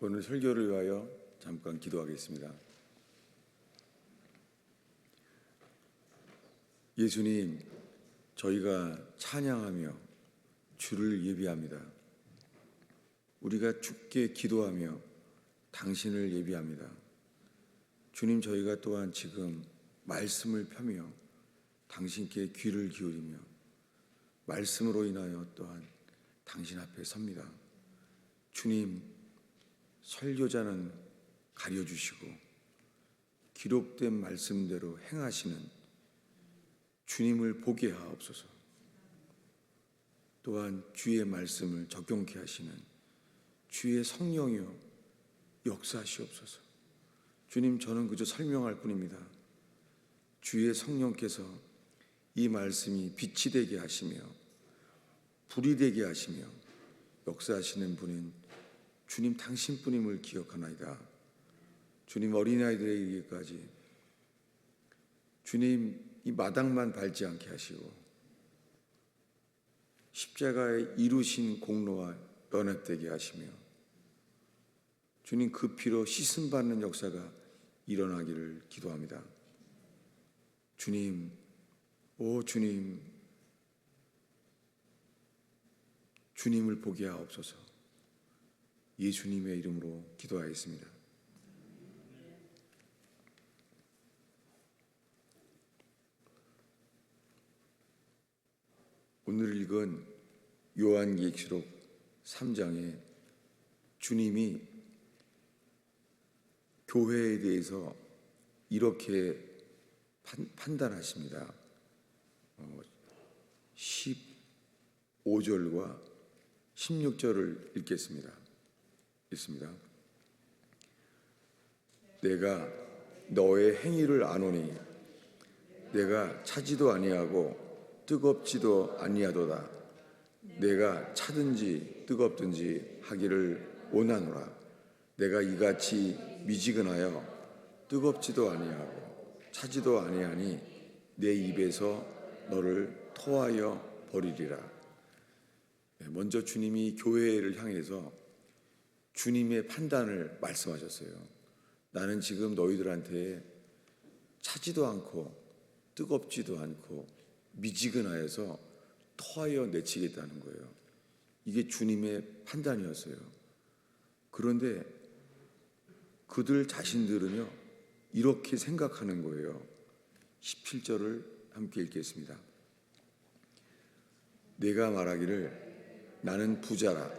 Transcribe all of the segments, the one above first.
오늘 설교를 위하여 잠깐 기도하겠습니다. 예수님, 저희가 찬양하며 주를 예비합니다. 우리가 주께 기도하며 당신을 예비합니다. 주님, 저희가 또한 지금 말씀을 펴며 당신께 귀를 기울이며 말씀으로 인하여 또한 당신 앞에 섭니다. 주님, 설교자는 가려주시고 기록된 말씀대로 행하시는 주님을 보게 하옵소서. 또한 주의 말씀을 적용케 하시는 주의 성령이여 역사하시옵소서. 주님, 저는 그저 설명할 뿐입니다. 주의 성령께서 이 말씀이 빛이 되게 하시며 불이 되게 하시며 역사하시는 분인 주님 당신뿐임을 기억하나이다. 주님, 어린아이들에게까지 주님 이 마당만 밟지 않게 하시고 십자가에 이루신 공로와 연합되게 하시며 주님 그 피로 씻음받는 역사가 일어나기를 기도합니다. 주님, 오 주님, 주님을 보게 하옵소서. 예수님의 이름으로 기도하였습니다. 오늘 읽은 요한계시록 3장에 주님이 교회에 대해서 이렇게 판단하십니다. 15절과 16절을 읽겠습니다. 내가 너의 행위를 아노니 내가 차지도 아니하고 뜨겁지도 아니하도다. 내가 차든지 뜨겁든지 하기를 원하노라. 내가 이같이 미지근하여 뜨겁지도 아니하고 차지도 아니하니 내 입에서 너를 토하여 버리리라. 먼저 주님이 교회를 향해서 주님의 판단을 말씀하셨어요. 나는 지금 너희들한테 차지도 않고 뜨겁지도 않고 미지근하여서 토하여 내치겠다는 거예요. 이게 주님의 판단이었어요. 그런데 그들 자신들은요 이렇게 생각하는 거예요. 17절을 함께 읽겠습니다. 내가 말하기를 나는 부자라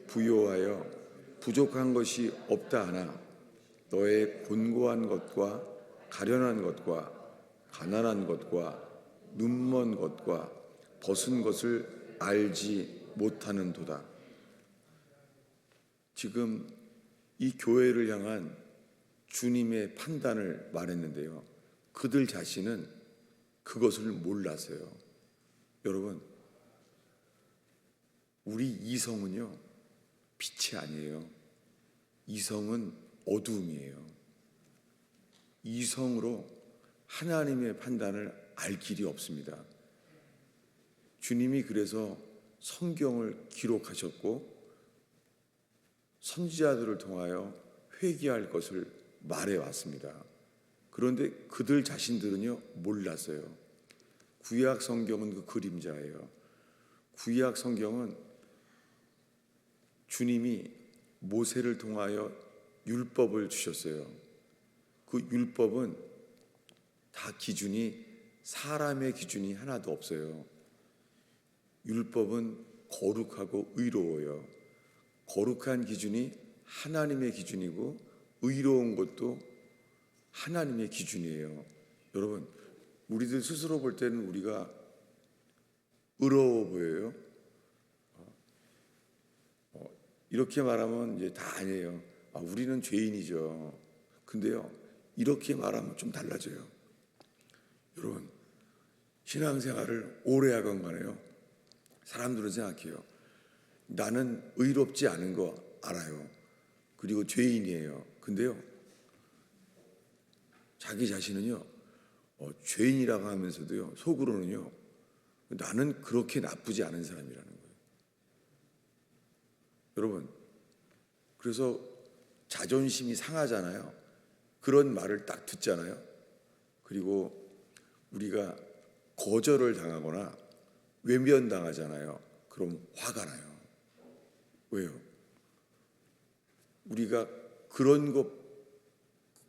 부요하여 부족한 것이 없다 하나 너의 곤고한 것과 가련한 것과 가난한 것과 눈먼 것과 벗은 것을 알지 못하는도다. 지금 이 교회를 향한 주님의 판단을 말했는데요, 그들 자신은 그것을 몰랐어요. 여러분, 우리 이성은요 빛이 아니에요. 이성은 어두움이에요. 이성으로 하나님의 판단을 알 길이 없습니다. 주님이 그래서 성경을 기록하셨고 선지자들을 통하여 회개할 것을 말해왔습니다. 그런데 그들 자신들은요 몰랐어요. 구약 성경은 그 그림자예요. 구약 성경은 주님이 모세를 통하여 율법을 주셨어요. 그 율법은 다 기준이 사람의 기준이 하나도 없어요. 율법은 거룩하고 의로워요. 거룩한 기준이 하나님의 기준이고 의로운 것도 하나님의 기준이에요. 여러분, 우리들 스스로 볼 때는 우리가 의로워 보여요. 이렇게 말하면 이제 다 아니에요. 우리는 죄인이죠. 근데요, 이렇게 말하면 좀 달라져요. 여러분, 신앙생활을 오래 하건 간에요, 사람들은 생각해요. 나는 의롭지 않은 거 알아요. 그리고 죄인이에요. 근데요, 자기 자신은요, 죄인이라고 하면서도요, 속으로는요, 나는 그렇게 나쁘지 않은 사람이라는 거예요. 여러분, 그래서 자존심이 상하잖아요. 그런 말을 딱 듣잖아요. 그리고 우리가 거절을 당하거나 외면당하잖아요. 그럼 화가 나요. 왜요? 우리가 그런 것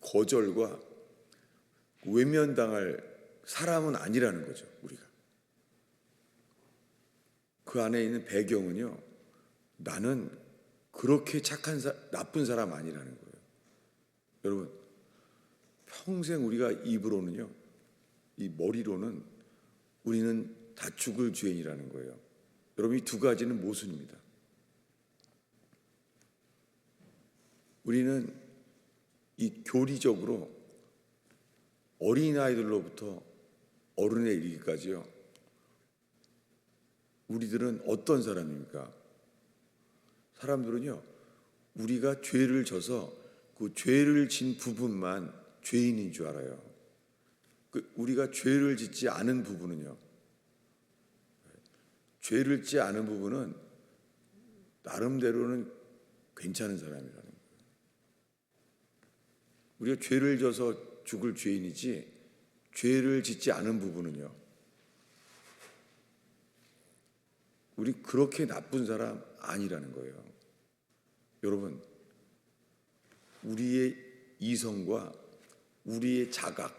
거절과 외면당할 사람은 아니라는 거죠. 우리가 그 안에 있는 배경은요, 나는 그렇게 나쁜 사람 아니라는 거예요. 여러분, 평생 우리가 입으로는요, 이 머리로는 우리는 다 죽을 죄인이라는 거예요. 여러분, 이 두 가지는 모순입니다. 우리는 이 교리적으로 어린아이들로부터 어른에 이르기까지요, 우리들은 어떤 사람입니까? 사람들은요, 우리가 죄를 져서 그 죄를 진 부분만 죄인인 줄 알아요. 우리가 죄를 짓지 않은 부분은요, 죄를 짓지 않은 부분은 나름대로는 괜찮은 사람이라는 거예요. 우리가 죄를 져서 죽을 죄인이지, 죄를 짓지 않은 부분은요, 우리 그렇게 나쁜 사람 아니라는 거예요. 여러분, 우리의 이성과 우리의 자각,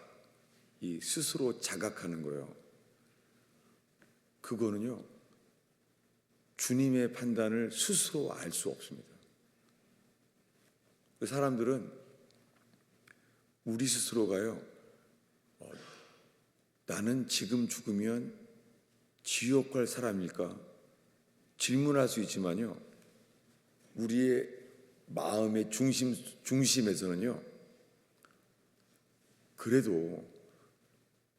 이 스스로 자각하는 거예요. 그거는요, 주님의 판단을 스스로 알 수 없습니다. 사람들은 우리 스스로가요, 나는 지금 죽으면 지옥 갈 사람일까? 질문할 수 있지만요, 우리의 마음의 중심에서는요, 그래도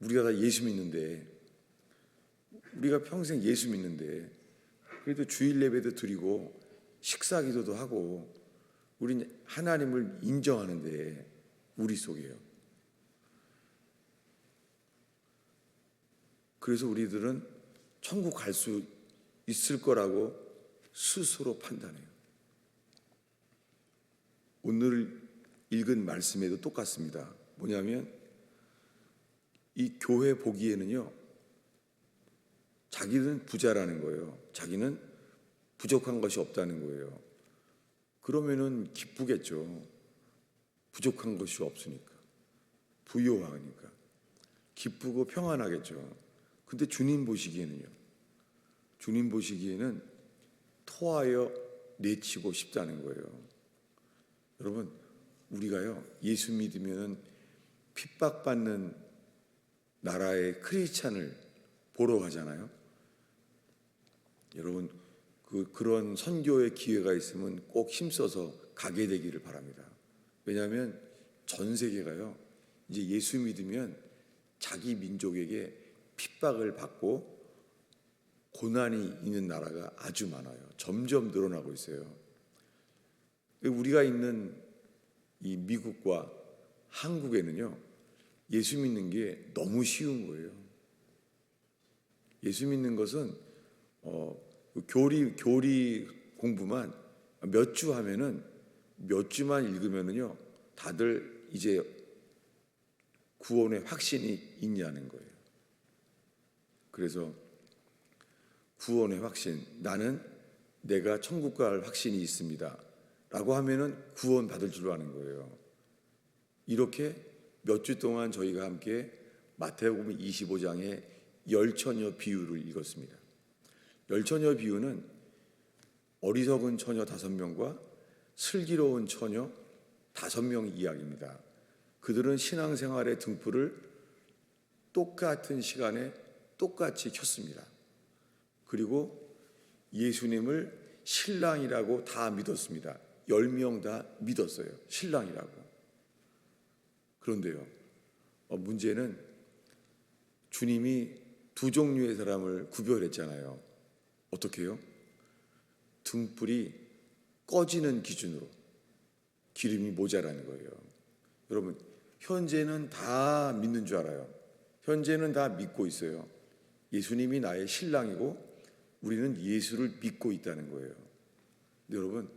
우리가 다 예수 믿는데, 우리가 평생 예수 믿는데, 그래도 주일 예배도 드리고 식사 기도도 하고 우린 하나님을 인정하는데 우리 속에요. 그래서 우리들은 천국 갈 수 있을 거라고 스스로 판단해요. 오늘 읽은 말씀에도 똑같습니다. 뭐냐면 이 교회 보기에는요, 자기는 부자라는 거예요. 자기는 부족한 것이 없다는 거예요. 그러면은 기쁘겠죠. 부족한 것이 없으니까, 부요하니까 기쁘고 평안하겠죠. 근데 주님 보시기에는요, 주님 보시기에는 토하여 내치고 싶다는 거예요. 여러분, 우리가요, 예수 믿으면 핍박받는 나라의 크리스찬을 보러 가잖아요. 여러분, 그런 선교의 기회가 있으면 꼭 힘써서 가게 되기를 바랍니다. 왜냐하면 전 세계가요, 이제 예수 믿으면 자기 민족에게 핍박을 받고 고난이 있는 나라가 아주 많아요. 점점 늘어나고 있어요. 우리가 있는 이 미국과 한국에는요, 예수 믿는 게 너무 쉬운 거예요. 예수 믿는 것은 교리 공부만 몇 주 하면은, 몇 주만 읽으면은요, 다들 이제 구원의 확신이 있냐는 거예요. 그래서 구원의 확신, 나는 내가 천국 갈 확신이 있습니다 라고 하면은 구원 받을 줄 아는 거예요. 이렇게 몇 주 동안 저희가 함께 마태복음 25장의 열처녀 비유를 읽었습니다. 열처녀 비유는 어리석은 처녀 5명과 슬기로운 처녀 5명 이야기입니다. 그들은 신앙생활의 등불을 똑같은 시간에 똑같이 켰습니다. 그리고 예수님을 신랑이라고 다 믿었습니다. 10명 다 믿었어요. 신랑이라고. 그런데요, 문제는 주님이 두 종류의 사람을 구별했잖아요. 어떻게 해요? 등불이 꺼지는 기준으로 기름이 모자라는 거예요. 여러분, 현재는 다 믿는 줄 알아요. 현재는 다 믿고 있어요. 예수님이 나의 신랑이고 우리는 예수를 믿고 있다는 거예요. 근데 여러분,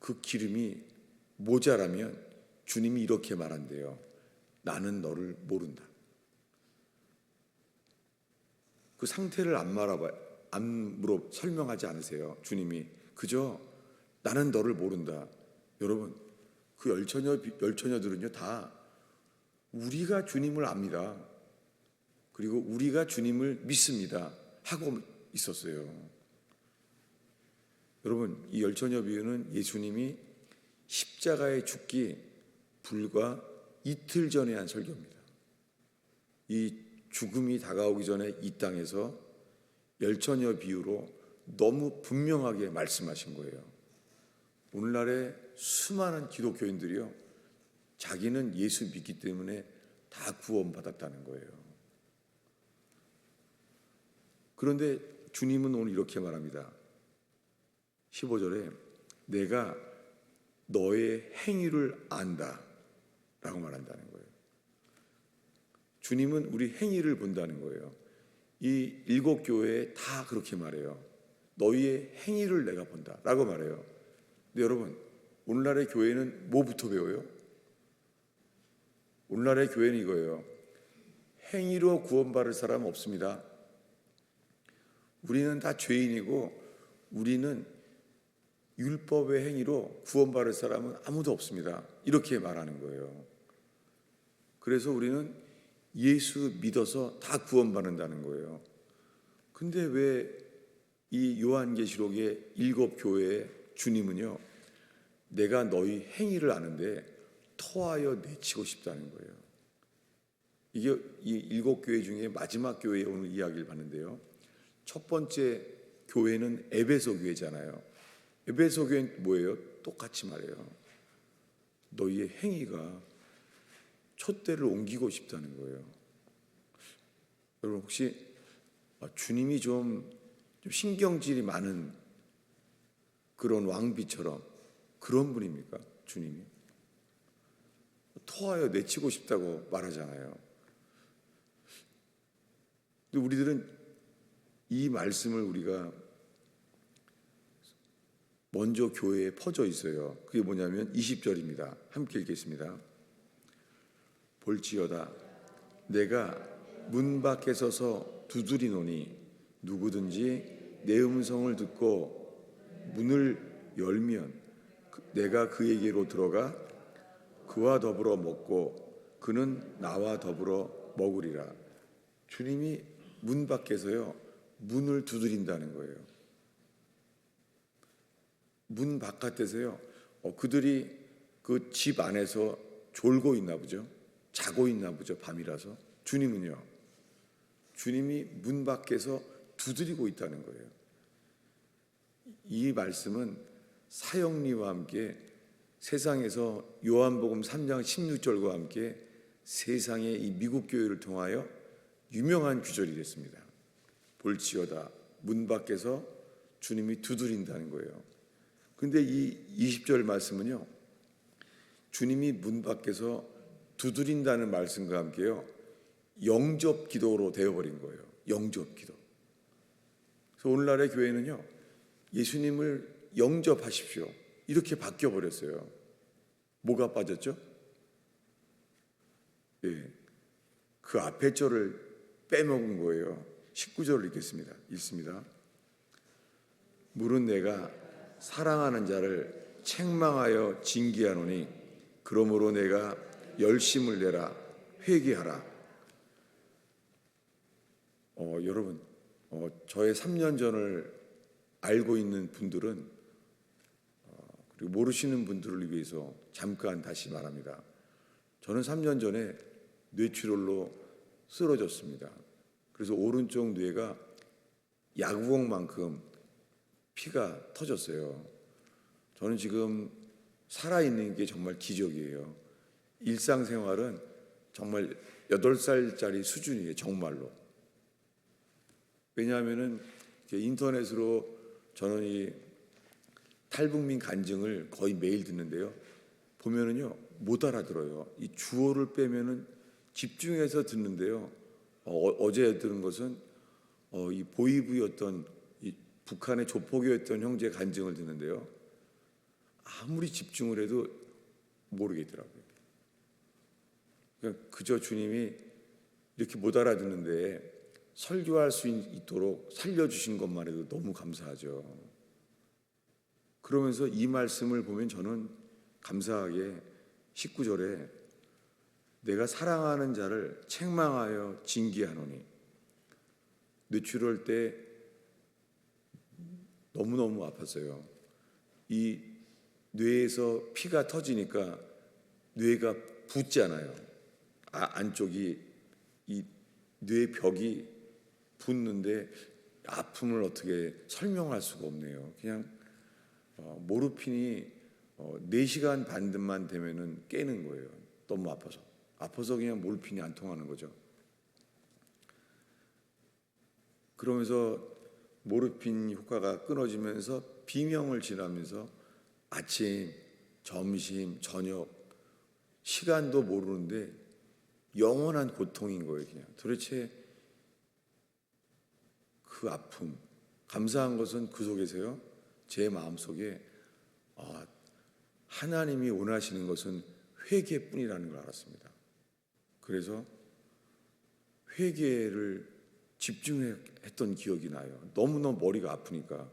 그 기름이 모자라면 주님이 이렇게 말한대요. 나는 너를 모른다. 그 상태를 안 설명하지 않으세요. 주님이 그저 나는 너를 모른다. 여러분, 그 열처녀들은요 다 우리가 주님을 압니다. 그리고 우리가 주님을 믿습니다 하고 있었어요. 여러분, 이 열처녀 비유는 예수님이 십자가에 죽기 불과 이틀 전에 한 설교입니다. 이 죽음이 다가오기 전에 이 땅에서 열처녀 비유로 너무 분명하게 말씀하신 거예요. 오늘날의 수많은 기독교인들이요, 자기는 예수 믿기 때문에 다 구원받았다는 거예요. 그런데 주님은 오늘 이렇게 말합니다. 15절에 내가 너의 행위를 안다 라고 말한다는 거예요. 주님은 우리 행위를 본다는 거예요. 이 7교회에 다 그렇게 말해요. 너희의 행위를 내가 본다 라고 말해요. 근데 여러분, 오늘날의 교회는 뭐부터 배워요? 오늘날의 교회는 이거예요. 행위로 구원받을 사람은 없습니다. 우리는 다 죄인이고 우리는 율법의 행위로 구원받을 사람은 아무도 없습니다. 이렇게 말하는 거예요. 그래서 우리는 예수 믿어서 다 구원받는다는 거예요. 근데 왜 이 요한계시록의 7교회의 주님은요, 내가 너희 행위를 아는데 토하여 내치고 싶다는 거예요. 이게 이 7교회 중에 마지막 교회에 오늘 이야기를 봤는데요, 첫 번째 교회는 에베소 교회잖아요. 에베소 교회는 뭐예요? 똑같이 말해요. 너희의 행위가 촛대를 옮기고 싶다는 거예요. 여러분, 혹시 주님이 좀 신경질이 많은 그런 왕비처럼 그런 분입니까? 주님이 토하여 내치고 싶다고 말하잖아요. 근데 우리들은 이 말씀을 우리가 먼저 교회에 퍼져 있어요. 그게 뭐냐면 20절입니다. 함께 읽겠습니다. 볼지어다 내가 문 밖에 서서 두드리노니 누구든지 내 음성을 듣고 문을 열면 내가 그에게로 들어가 그와 더불어 먹고 그는 나와 더불어 먹으리라. 주님이 문 밖에서요 문을 두드린다는 거예요. 문 바깥에서요 그들이 그 집 안에서 졸고 있나 보죠. 자고 있나 보죠. 밤이라서. 주님은요, 주님이 문 밖에서 두드리고 있다는 거예요. 이 말씀은 사형리와 함께 세상에서 요한복음 3장 16절과 함께 세상의 이 미국 교회를 통하여 유명한 구절이 됐습니다. 볼지어다 문 밖에서 주님이 두드린다는 거예요. 근데 이 20절 말씀은요, 주님이 문 밖에서 두드린다는 말씀과 함께요, 영접 기도로 되어버린 거예요. 영접 기도. 그래서 오늘날의 교회는요, 예수님을 영접하십시오 이렇게 바뀌어버렸어요. 뭐가 빠졌죠? 예, 그 앞에 절을 빼먹은 거예요. 19절을 읽습니다. 물은 내가 사랑하는 자를 책망하여 징계하노니 그러므로 내가 열심을 내라 회개하라. 여러분, 저의 3년 전을 알고 있는 분들은 그리고 모르시는 분들을 위해서 잠깐 다시 말합니다. 저는 3년 전에 뇌출혈로 쓰러졌습니다. 그래서 오른쪽 뇌가 야구공만큼 피가 터졌어요. 저는 지금 살아있는 게 정말 기적이에요. 일상생활은 정말 8살짜리 수준이에요. 정말로. 왜냐하면은 인터넷으로 저는 이 탈북민 간증을 거의 매일 듣는데요. 보면은요 못 알아들어요. 이 주어를 빼면은 집중해서 듣는데요. 어제 들은 것은 이 보이부였던 이 북한의 조폭이었던 형제 간증을 듣는데요. 아무리 집중을 해도 모르겠더라고요. 그러니까 그저 주님이 이렇게 못 알아듣는데 설교할 수 있도록 살려주신 것만 해도 너무 감사하죠. 그러면서 이 말씀을 보면 저는 감사하게 19절에 내가 사랑하는 자를 책망하여 징계하노니, 뇌출할 때 너무너무 아팠어요. 이 뇌에서 피가 터지니까 뇌가 붓잖아요. 안쪽이 이 뇌벽이 붓는데 아픔을 어떻게 설명할 수가 없네요. 그냥 모르핀이 4시간 반만 되면은 깨는 거예요. 너무 아파서 그냥 모르핀이 안 통하는 거죠. 그러면서 모르핀 효과가 끊어지면서 비명을 지나면서 아침, 점심, 저녁 시간도 모르는데 영원한 고통인 거예요. 그냥 도대체 그 아픔, 감사한 것은 그 속에서요, 제 마음속에 하나님이 원하시는 것은 회개뿐이라는 걸 알았습니다. 그래서 회개를 집중했던 기억이 나요. 너무너무 머리가 아프니까.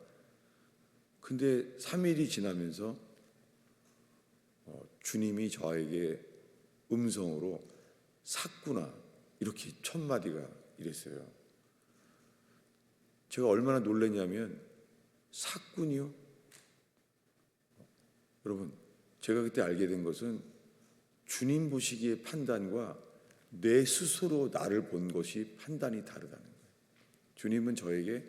근데 3일이 지나면서 주님이 저에게 음성으로 샀구나, 이렇게 첫 마디가 이랬어요. 제가 얼마나 놀랐냐면, 샀군요. 여러분, 제가 그때 알게 된 것은 주님 보시기의 판단과 내 스스로 나를 본 것이 판단이 다르다는 거예요. 주님은 저에게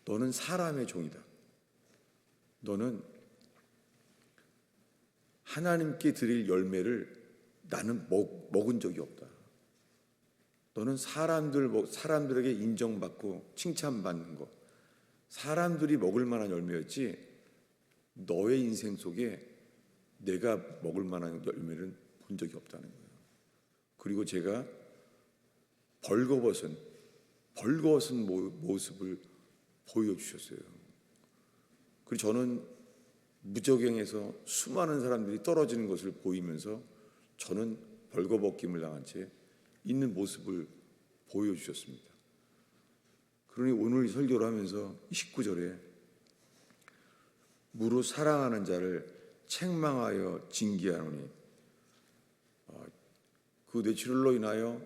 너는 사람의 종이다. 너는 하나님께 드릴 열매를 나는 먹은 적이 없다. 너는 사람들에게 인정받고 칭찬받는 것, 사람들이 먹을 만한 열매였지 너의 인생 속에 내가 먹을 만한 열매를 본 적이 없다는 거예요. 그리고 제가 벌거벗은 모습을 보여주셨어요. 그리고 저는 무적행에서 수많은 사람들이 떨어지는 것을 보이면서 저는 벌거벗김을 당한 채 있는 모습을 보여주셨습니다. 그러니 오늘 설교를 하면서 19절에 무릇 사랑하는 자를 책망하여 징계하노니, 그 뇌출혈로 인하여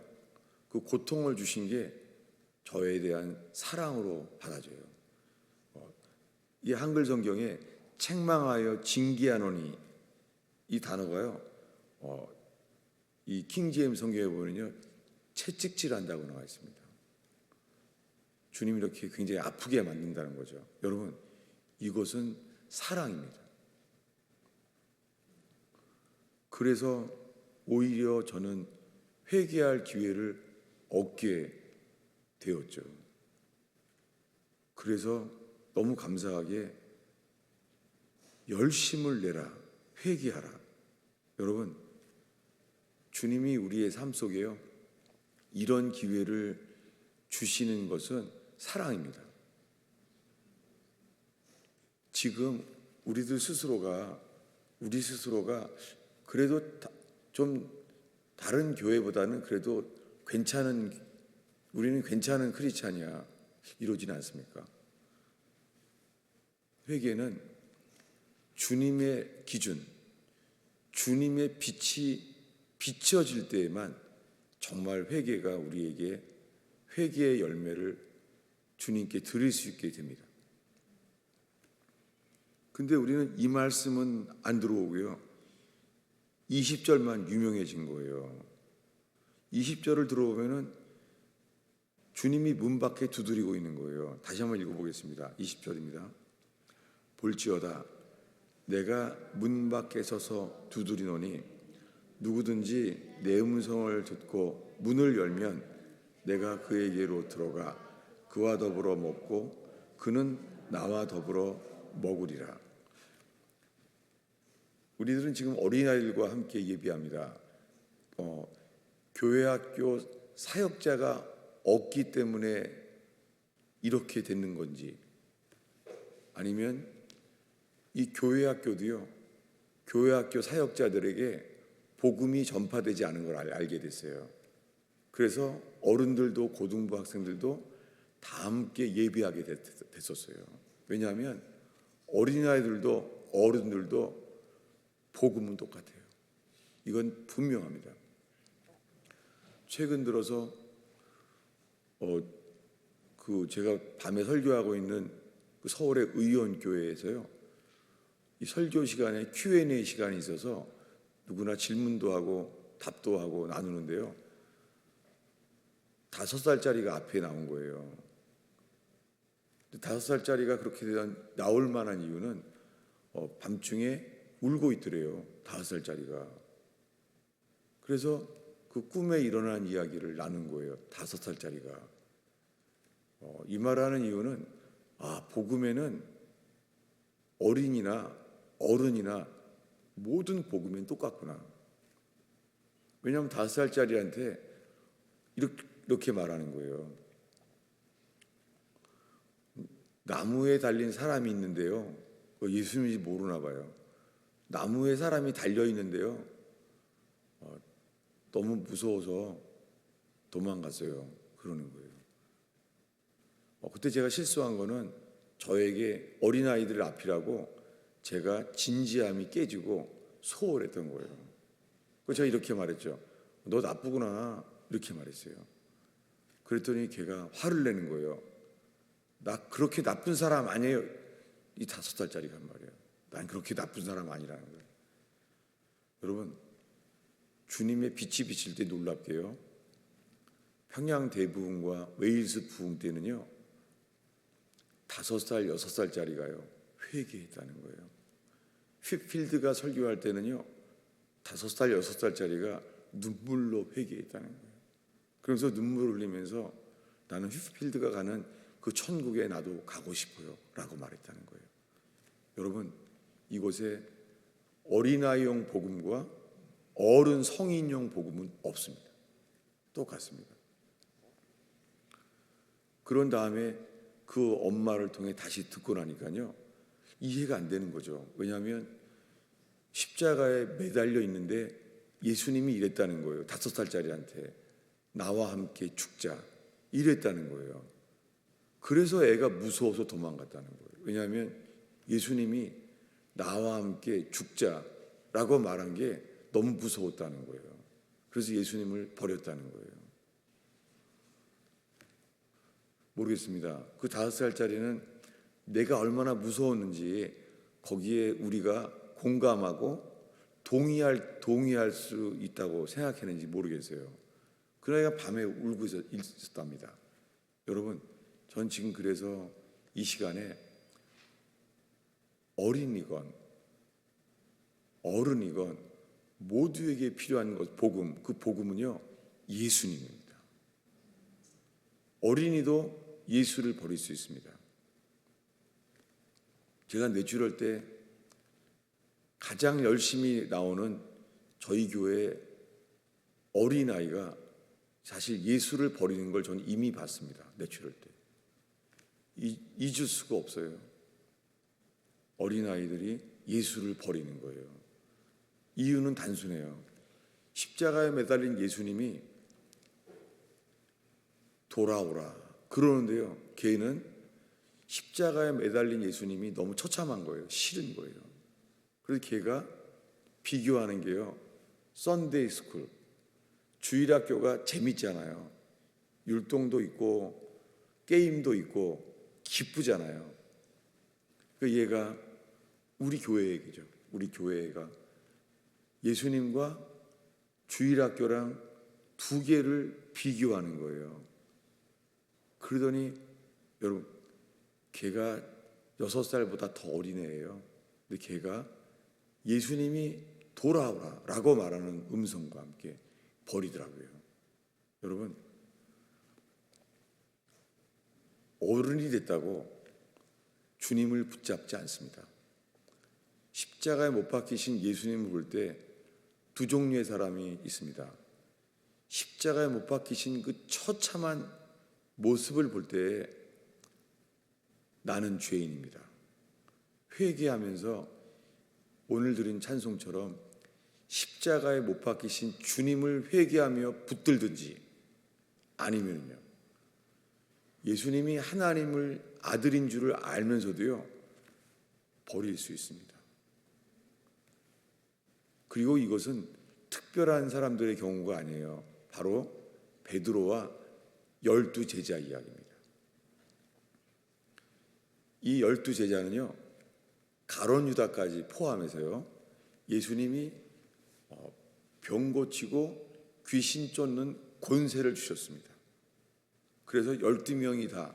그 고통을 주신 게 저에 대한 사랑으로 받아져요. 이 한글 성경에 책망하여 징계하노니, 이 단어가요, 이 킹제임스 성경에 보면요, 채찍질한다고 나와 있습니다. 주님이 이렇게 굉장히 아프게 만든다는 거죠. 여러분, 이것은 사랑입니다. 그래서 오히려 저는 회개할 기회를 얻게 되었죠. 그래서 너무 감사하게 열심을 내라, 회개하라. 여러분, 주님이 우리의 삶 속에요, 이런 기회를 주시는 것은 사랑입니다. 지금 우리 스스로가 그래도 좀 다른 교회보다는 그래도 우리는 괜찮은 크리스찬이야, 이러지는 않습니까? 회개는 주님의 기준, 주님의 빛이 비춰질 때에만 정말 회개가 우리에게 회개의 열매를 주님께 드릴 수 있게 됩니다. 근데 우리는 이 말씀은 안 들어오고요, 20절만 유명해진 거예요. 20절을 들어보면은 주님이 문 밖에 두드리고 있는 거예요. 다시 한번 읽어보겠습니다. 20절입니다. 볼지어다 내가 문 밖에 서서 두드리노니 누구든지 내 음성을 듣고 문을 열면 내가 그에게로 들어가 그와 더불어 먹고 그는 나와 더불어 먹으리라. 우리들은 지금 어린아이들과 함께 예배합니다. 교회 학교 사역자가 없기 때문에 이렇게 되는 건지, 아니면 이 교회 학교도요, 교회 학교 사역자들에게 복음이 전파되지 않은 걸 알게 됐어요. 그래서 어른들도 고등부 학생들도 다 함께 예배하게 됐었어요. 왜냐하면 어린아이들도 어른들도 복음은 똑같아요. 이건 분명합니다. 최근 들어서 제가 밤에 설교하고 있는 그 서울의 의원교회에서요, 이 설교 시간에 Q&A 시간이 있어서 누구나 질문도 하고 답도 하고 나누는데요, 5살짜리가 앞에 나온 거예요. 5살짜리가 그렇게 나올 만한 이유는 밤중에 울고 있더래요. 5살짜리가. 그래서 그 꿈에 일어난 이야기를 나눈 거예요. 5살짜리가. 이 말하는 이유는 복음에는 어린이나 어른이나 모든 복음엔 똑같구나. 왜냐하면 5살짜리한테 이렇게 말하는 거예요. 나무에 달린 사람이 있는데요, 예수님인지 모르나 봐요. 나무에 사람이 달려 있는데요, 너무 무서워서 도망갔어요. 그러는 거예요. 그때 제가 실수한 거는 저에게 어린아이들 앞이라고 제가 진지함이 깨지고 소홀했던 거예요. 그래서 제가 이렇게 말했죠. 너 나쁘구나. 이렇게 말했어요. 그랬더니 걔가 화를 내는 거예요. 나 그렇게 나쁜 사람 아니에요. 이 5살짜리가 말이에요. 난 그렇게 나쁜 사람 아니라는 거예요. 여러분, 주님의 빛이 비칠 때 놀랍게요, 평양 대부흥과 웨일스 부흥 때는요, 5살, 6살짜리가요 회개했다는 거예요. 휘필드가 설교할 때는요, 5살, 6살짜리가 눈물로 회개했다는 거예요. 그래서 눈물을 흘리면서 나는 휘필드가 가는 그 천국에 나도 가고 싶어요 라고 말했다는 거예요. 여러분, 이곳에 어린아이용 복음과 어른 성인용 복음은 없습니다. 똑같습니다. 그런 다음에 그 엄마를 통해 다시 듣고 나니까요, 이해가 안 되는 거죠. 왜냐하면 십자가에 매달려 있는데 예수님이 이랬다는 거예요. 5살짜리한테 나와 함께 죽자 이랬다는 거예요. 그래서 애가 무서워서 도망갔다는 거예요. 왜냐하면 예수님이 나와 함께 죽자라고 말한 게 너무 무서웠다는 거예요. 그래서 예수님을 버렸다는 거예요. 모르겠습니다. 그 5살짜리는 내가 얼마나 무서웠는지 거기에 우리가 공감하고 동의할 수 있다고 생각했는지 모르겠어요. 그 아이가 밤에 울고 있었답니다. 여러분, 전 지금 그래서 이 시간에 어린이건 어른이건 모두에게 필요한 것, 복음, 그 복음은요, 예수님입니다. 어린이도 예수를 버릴 수 있습니다. 제가 뇌출할 때 가장 열심히 나오는 저희 교회 어린아이가 사실 예수를 버리는 걸 저는 이미 봤습니다. 뇌출할 때. 잊을 수가 없어요. 어린아이들이 예수를 버리는 거예요. 이유는 단순해요. 십자가에 매달린 예수님이 돌아오라 그러는데요, 걔는 십자가에 매달린 예수님이 너무 처참한 거예요. 싫은 거예요. 그래서 걔가 비교하는 게요, 썬데이 스쿨, 주일학교가 재밌잖아요. 율동도 있고 게임도 있고 기쁘잖아요. 그 얘가 우리 교회 얘기죠. 우리 교회가 예수님과 주일학교랑 두 개를 비교하는 거예요. 그러더니 여러분, 걔가 6살보다 더 어린애예요. 근데 걔가 예수님이 돌아오라 라고 말하는 음성과 함께 버리더라고요. 여러분, 어른이 됐다고 주님을 붙잡지 않습니다. 십자가에 못 박히신 예수님을 볼 때 두 종류의 사람이 있습니다. 십자가에 못 박히신 그 처참한 모습을 볼 때 나는 죄인입니다. 회개하면서 오늘 드린 찬송처럼 십자가에 못 박히신 주님을 회개하며 붙들든지, 아니면요 예수님이 하나님을 아들인 줄을 알면서도요 버릴 수 있습니다. 그리고 이것은 특별한 사람들의 경우가 아니에요. 바로 베드로와 12제자 이야기입니다. 이 12제자는요 가룟 유다까지 포함해서요 예수님이 병 고치고 귀신 쫓는 권세를 주셨습니다. 그래서 12명이 다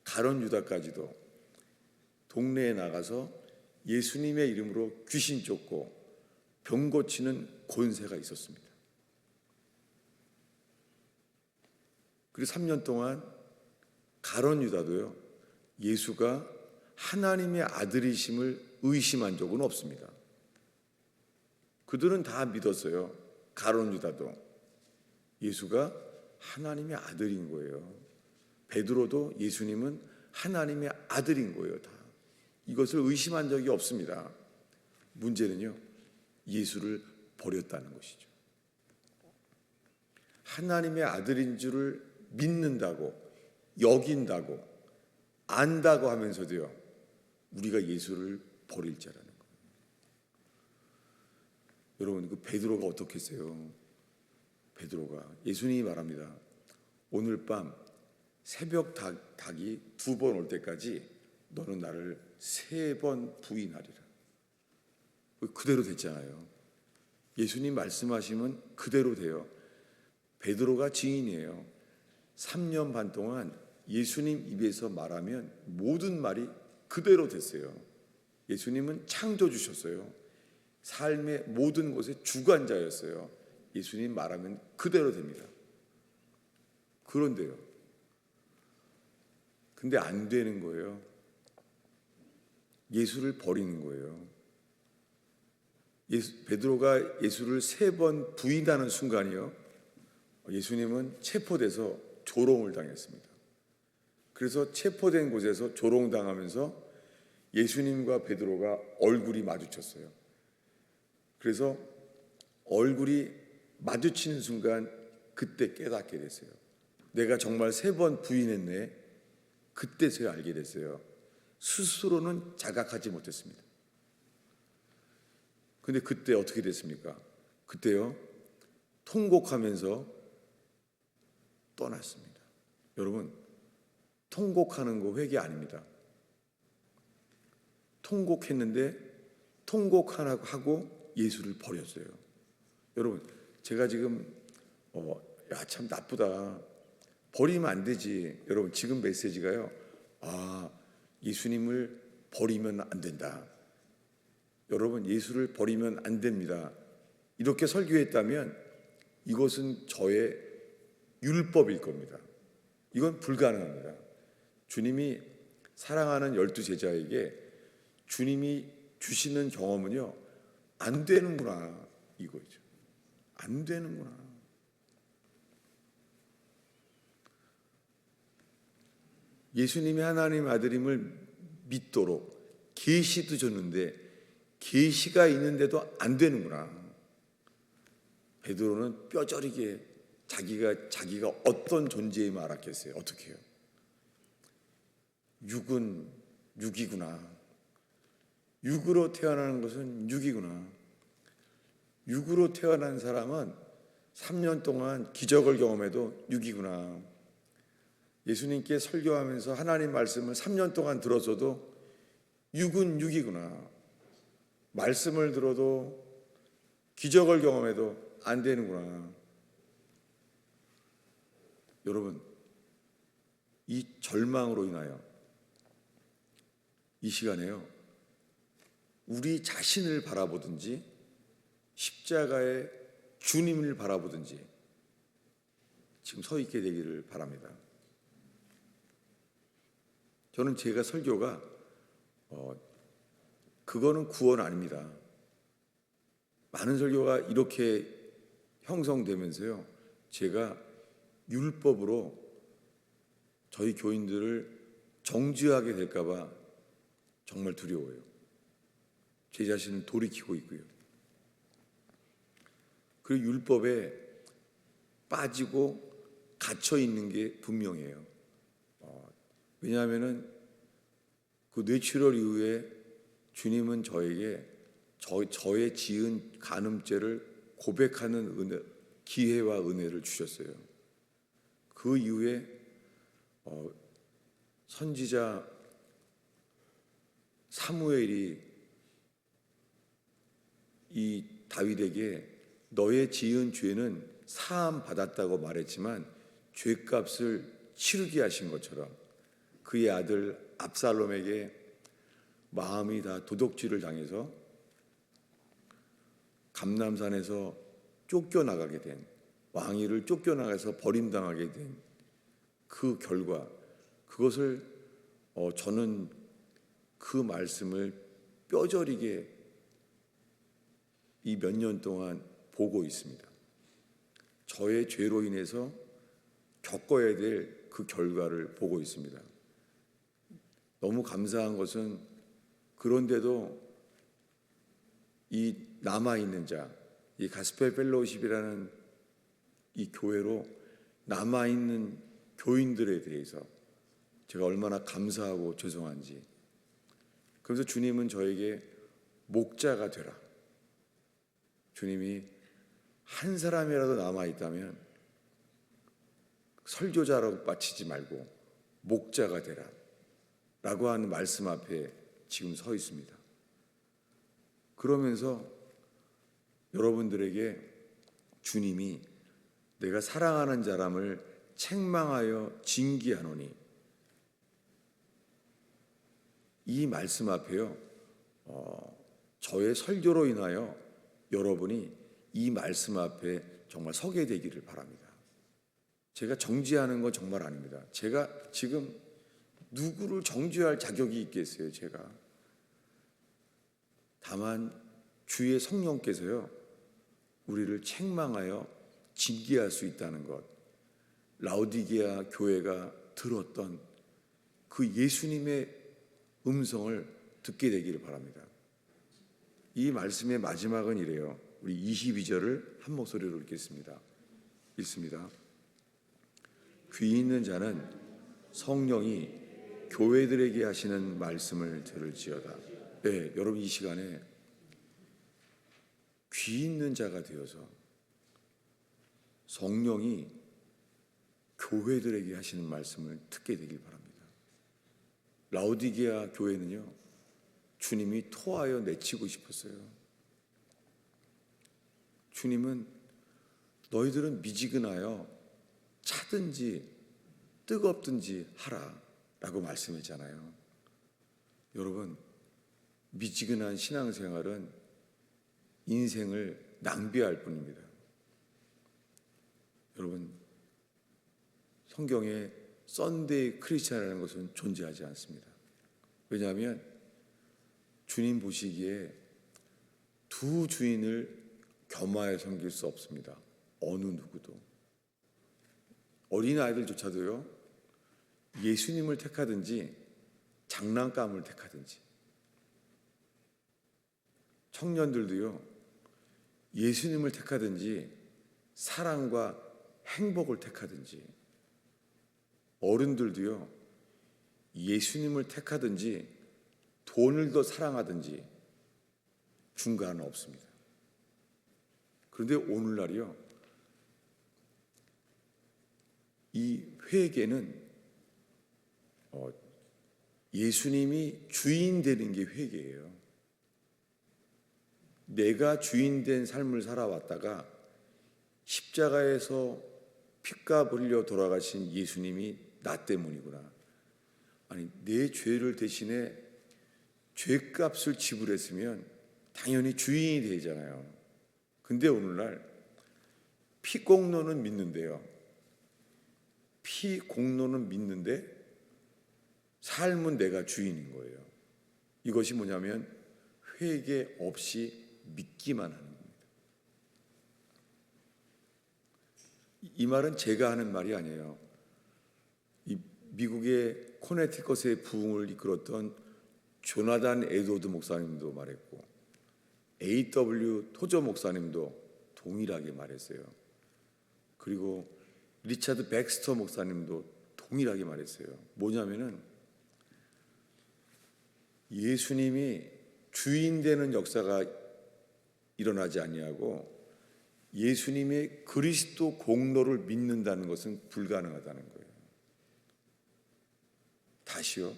가룟 유다까지도 동네에 나가서 예수님의 이름으로 귀신 쫓고 병 고치는 권세가 있었습니다. 그리고 3년 동안 가룟 유다도요 예수가 하나님의 아들이심을 의심한 적은 없습니다. 그들은 다 믿었어요. 가룟 유다도 예수가 하나님의 아들인 거예요. 베드로도 예수님은 하나님의 아들인 거예요. 다 이것을 의심한 적이 없습니다. 문제는요 예수를 버렸다는 것이죠. 하나님의 아들인 줄을 믿는다고, 여긴다고, 안다고 하면서도요 우리가 예수를 버릴 자라는 거예요. 여러분, 그 베드로가 어떻게 했어요? 베드로가, 예수님이 말합니다. 오늘 밤 새벽 닭이 2번 올 때까지 너는 나를 3번 부인하리라. 그대로 됐잖아요. 예수님 말씀하시면 그대로 돼요. 베드로가 증인이에요. 3년 반 동안 예수님 입에서 말하면 모든 말이 그대로 됐어요. 예수님은 창조주셨어요. 삶의 모든 것의 주관자였어요. 예수님 말하면 그대로 됩니다. 그런데요, 근데 안 되는 거예요. 예수를 버리는 거예요. 베드로가 예수를 3번 부인하는 순간이요, 예수님은 체포돼서 조롱을 당했습니다. 그래서 체포된 곳에서 조롱당하면서 예수님과 베드로가 얼굴이 마주쳤어요. 그래서 얼굴이 마주치는 순간 그때 깨닫게 됐어요. 내가 정말 3번 부인했네. 그때서야 알게 됐어요. 스스로는 자각하지 못했습니다. 근데 그때 어떻게 됐습니까? 그때요, 통곡하면서 떠났습니다. 여러분, 통곡하는 거 회개 아닙니다. 통곡했는데 통곡하고 예수를 버렸어요. 여러분, 제가 지금 참 나쁘다, 버리면 안 되지. 여러분, 지금 메시지가요, 예수님을 버리면 안 된다. 여러분, 예수를 버리면 안 됩니다. 이렇게 설교했다면 이것은 저의 율법일 겁니다. 이건 불가능합니다. 주님이 사랑하는 12제자에게 주님이 주시는 경험은요, 안 되는구나, 이거죠. 안 되는구나. 예수님이 하나님 아들임을 믿도록 계시도 줬는데 계시가 있는데도 안 되는구나. 베드로는 뼈저리게 자기가 어떤 존재임을 알았겠어요. 어떻게 해요? 육은 육이구나. 육으로 태어나는 것은 육이구나. 육으로 태어난 사람은 3년 동안 기적을 경험해도 육이구나. 예수님께 설교하면서 하나님 말씀을 3년 동안 들었어도 육은 육이구나. 말씀을 들어도 기적을 경험해도 안 되는구나. 여러분, 이 절망으로 인하여 이 시간에요, 우리 자신을 바라보든지 십자가의 주님을 바라보든지 지금 서 있게 되기를 바랍니다. 저는 제가 설교가 그거는 구원 아닙니다. 많은 설교가 이렇게 형성되면서요, 제가 율법으로 저희 교인들을 정죄하게 될까 봐 정말 두려워요. 제 자신을 돌이키고 있고요. 그리고 율법에 빠지고 갇혀 있는 게 분명해요. 왜냐하면은 그 뇌출혈 이후에 주님은 저에게 저의 지은 간음죄를 고백하는 기회와 은혜를 주셨어요. 그 이후에 선지자 사무엘이 이 다윗에게 너의 지은 죄는 사함 받았다고 말했지만 죄값을 치르게 하신 것처럼 그의 아들 압살롬에게 마음이 다 도둑질을 당해서 감람산에서 쫓겨나가게 된, 왕위를 쫓겨나가서 버림당하게 된 그 결과, 그것을 저는 그 말씀을 뼈저리게 이 몇 년 동안 보고 있습니다. 저의 죄로 인해서 겪어야 될 그 결과를 보고 있습니다. 너무 감사한 것은 그런데도 이 남아있는 자, 이 가스펠 펠로우십이라는 이 교회로 남아있는 교인들에 대해서 제가 얼마나 감사하고 죄송한지. 그래서 주님은 저에게 목자가 되라. 주님이 한 사람이라도 남아있다면 설교자라고 빠치지 말고 목자가 되라 라고 하는 말씀 앞에 지금 서 있습니다. 그러면서 여러분들에게 주님이 내가 사랑하는 사람을 책망하여 징계하노니, 이 말씀 앞에요, 저의 설교로 인하여 여러분이 이 말씀 앞에 정말 서게 되기를 바랍니다. 제가 정죄하는 건 정말 아닙니다. 제가 지금 누구를 정죄할 자격이 있겠어요, 제가. 다만 주의 성령께서요, 우리를 책망하여 징계할 수 있다는 것, 라오디게아 교회가 들었던 그 예수님의 음성을 듣게 되기를 바랍니다. 이 말씀의 마지막은 이래요. 우리 22절을 한 목소리로 읽겠습니다. 읽습니다. 귀 있는 자는 성령이 교회들에게 하시는 말씀을 들을지어다. 네, 여러분 이 시간에 귀 있는 자가 되어서 성령이 교회들에게 하시는 말씀을 듣게 되길 바랍니다. 라오디게아 교회는요, 주님이 토하여 내치고 싶었어요. 주님은 너희들은 미지근하여 차든지 뜨겁든지 하라 라고 말씀했잖아요. 여러분, 미지근한 신앙생활은 인생을 낭비할 뿐입니다. 여러분, 성경에 썬데이 크리스찬이라는 것은 존재하지 않습니다. 왜냐하면 주님 보시기에 두 주인을 겸하여 섬길 수 없습니다. 어느 누구도. 어린아이들조차도요, 예수님을 택하든지 장난감을 택하든지, 청년들도요, 예수님을 택하든지 사랑과 행복을 택하든지, 어른들도요, 예수님을 택하든지 돈을 더 사랑하든지 중간은 없습니다. 그런데 오늘날이요, 이 회개는 예수님이 주인 되는 게 회개예요. 내가 주인 된 삶을 살아왔다가 십자가에서 피값 흘려 돌아가신 예수님이 나 때문이구나. 아니, 내 죄를 대신에 죄값을 지불했으면 당연히 주인이 되잖아요. 근데 오늘날 피공로는 믿는데요, 피공로는 믿는데 삶은 내가 주인인 거예요. 이것이 뭐냐면 회개 없이 믿기만 하는 겁니다. 이 말은 제가 하는 말이 아니에요. 이 미국의 코네티컷의 부흥을 이끌었던 조나단 에드워드 목사님도 말했고, A.W. 토저 목사님도 동일하게 말했어요. 그리고 리차드 백스터 목사님도 동일하게 말했어요. 뭐냐면은 예수님이 주인 되는 역사가 일어나지 아니하고 예수님의 그리스도 공로를 믿는다는 것은 불가능하다는 거예요. 다시요.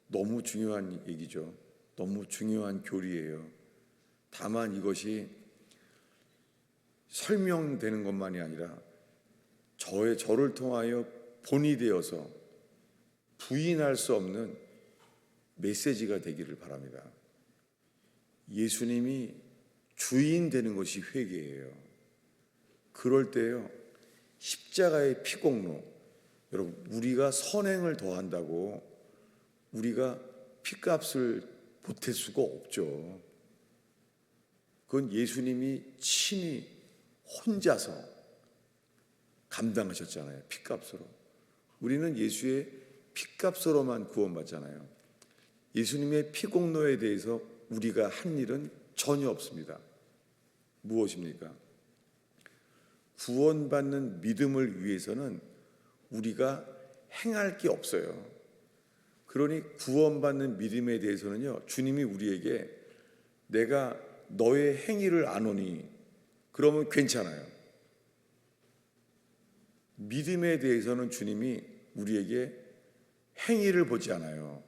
너무 중요한 얘기죠. 너무 중요한 교리예요. 다만 이것이 설명되는 것만이 아니라 저를 통하여 본이 되어서 부인할 수 없는 메시지가 되기를 바랍니다. 예수님이 주인 되는 것이 회개예요. 그럴 때요, 십자가의 피공로, 여러분, 우리가 선행을 더한다고 우리가 피값을 보탤 수가 없죠. 그건 예수님이 친히 혼자서 감당하셨잖아요. 피값으로. 우리는 예수의 피값으로만 구원받잖아요. 예수님의 피공로에 대해서 우리가 한 일은 전혀 없습니다. 무엇입니까? 구원받는 믿음을 위해서는 우리가 행할 게 없어요. 그러니 구원받는 믿음에 대해서는요, 주님이 우리에게 내가 너의 행위를 아노니 그러면 괜찮아요. 믿음에 대해서는 주님이 우리에게 행위를 보지 않아요.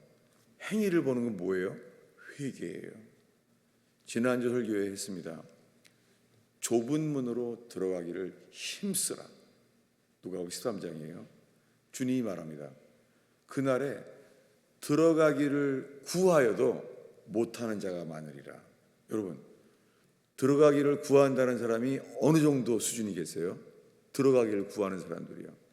행위를 보는 건 뭐예요? 회개예요. 지난주 설교에 했습니다. 좁은 문으로 들어가기를 힘쓰라. 누가복음 13장이에요. 주님이 말합니다. 그날에 들어가기를 구하여도 못하는 자가 많으리라. 여러분, 들어가기를 구한다는 사람이 어느 정도 수준이 계세요? 들어가기를 구하는 사람들이요.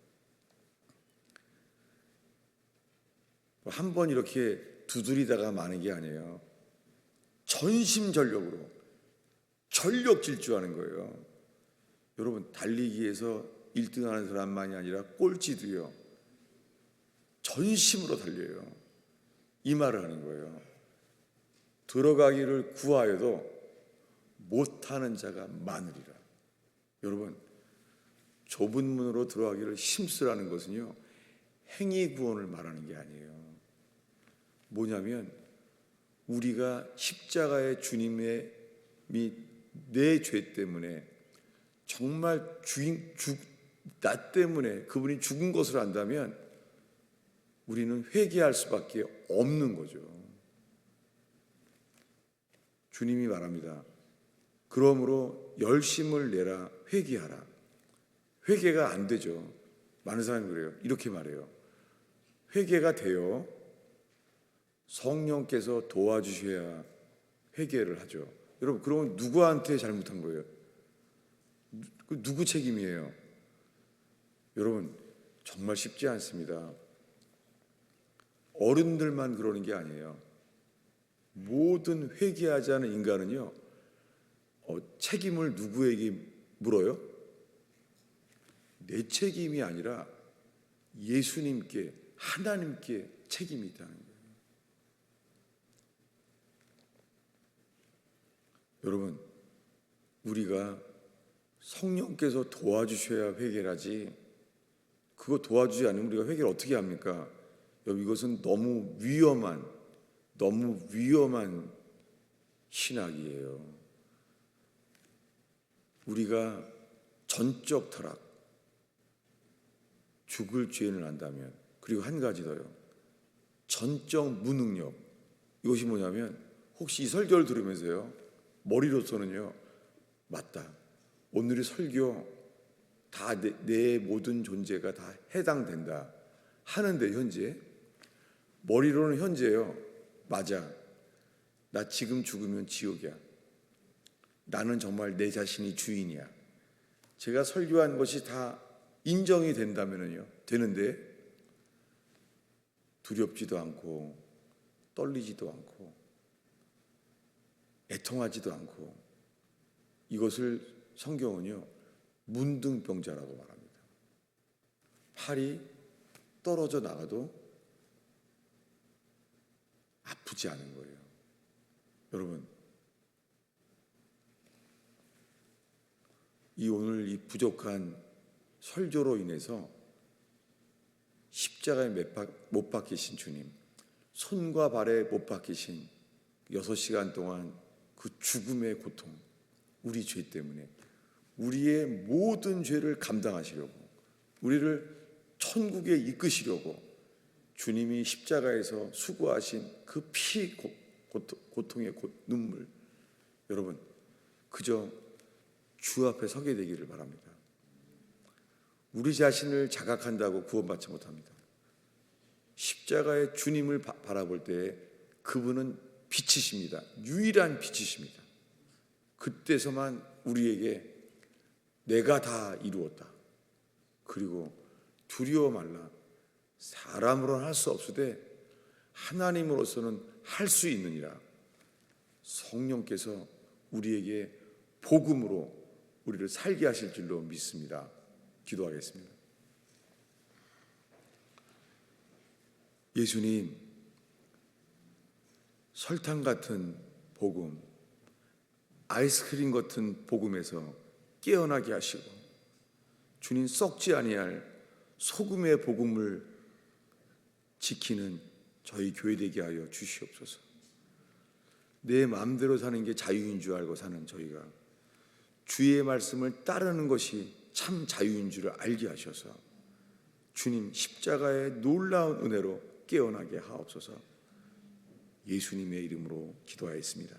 한 번 이렇게 두드리다가 마는 게 아니에요. 전심전력으로 전력 질주하는 거예요. 여러분, 달리기에서 1등하는 사람만이 아니라 꼴찌도요, 전심으로 달려요. 이 말을 하는 거예요. 들어가기를 구하여도 못하는 자가 많으리라. 여러분, 좁은 문으로 들어가기를 힘쓰라는 것은요, 행위 구원을 말하는 게 아니에요. 뭐냐면 우리가 십자가의 주님의 내 죄 때문에 정말 나 때문에 그분이 죽은 것을 안다면 우리는 회개할 수밖에 없는 거죠. 주님이 말합니다. 그러므로 열심을 내라, 회개하라. 회개가 안 되죠. 많은 사람이 그래요. 이렇게 말해요. 회개가 돼요. 성령께서 도와주셔야 회개를 하죠. 여러분, 그러면 누구한테 잘못한 거예요? 누구 책임이에요? 여러분, 정말 쉽지 않습니다. 어른들만 그러는 게 아니에요. 모든 회개하지 않은 인간은요, 책임을 누구에게 물어요? 내 책임이 아니라 예수님께, 하나님께 책임이 있다는 거예요. 여러분, 우리가 성령께서 도와주셔야 회개를 하지, 그거 도와주지 않으면 우리가 회개를 어떻게 합니까? 여러분, 이것은 너무 위험한 신학이에요. 우리가 전적 타락, 죽을 죄인을 안다면, 그리고 한 가지 더요, 전적 무능력. 이것이 뭐냐면, 혹시 이 설교를 들으면서요, 머리로서는요, 맞다, 오늘의 설교 다 내 모든 존재가 다 해당된다 하는데, 현재 머리로는 현재요, 맞아, 나 지금 죽으면 지옥이야, 나는 정말 내 자신이 주인이야, 제가 설교한 것이 다 인정이 된다면요, 되는데 두렵지도 않고 떨리지도 않고 애통하지도 않고, 이것을 성경은요, 문둥병자라고 말합니다. 팔이 떨어져 나가도 아프지 않은 거예요. 여러분, 이 오늘 이 부족한 설교로 인해서 십자가에 못 박히신 주님, 손과 발에 못 박히신 6시간 동안 그 죽음의 고통, 우리 죄 때문에 우리의 모든 죄를 감당하시려고, 우리를 천국에 이끄시려고 주님이 십자가에서 수고하신 그 피, 고통의 눈물, 여러분 그저 주 앞에 서게 되기를 바랍니다. 우리 자신을 자각한다고 구원받지 못합니다. 십자가의 주님을 바라볼 때 그분은 빛이십니다. 유일한 빛이십니다. 그때서만 우리에게 내가 다 이루었다, 그리고 두려워 말라, 사람으로는 할 수 없으되 하나님으로서는 할 수 있느니라, 성령께서 우리에게 복음으로 우리를 살게 하실 줄로 믿습니다. 기도하겠습니다. 예수님, 설탕 같은 복음, 아이스크림 같은 복음에서 깨어나게 하시고 주님 썩지 아니할 소금의 복음을 지키는 저희 교회 되게 하여 주시옵소서. 내 마음대로 사는 게 자유인 줄 알고 사는 저희가 주의 말씀을 따르는 것이 참 자유인 줄 알게 하셔서 주님 십자가의 놀라운 은혜로 깨어나게 하옵소서. 예수님의 이름으로 기도하였습니다.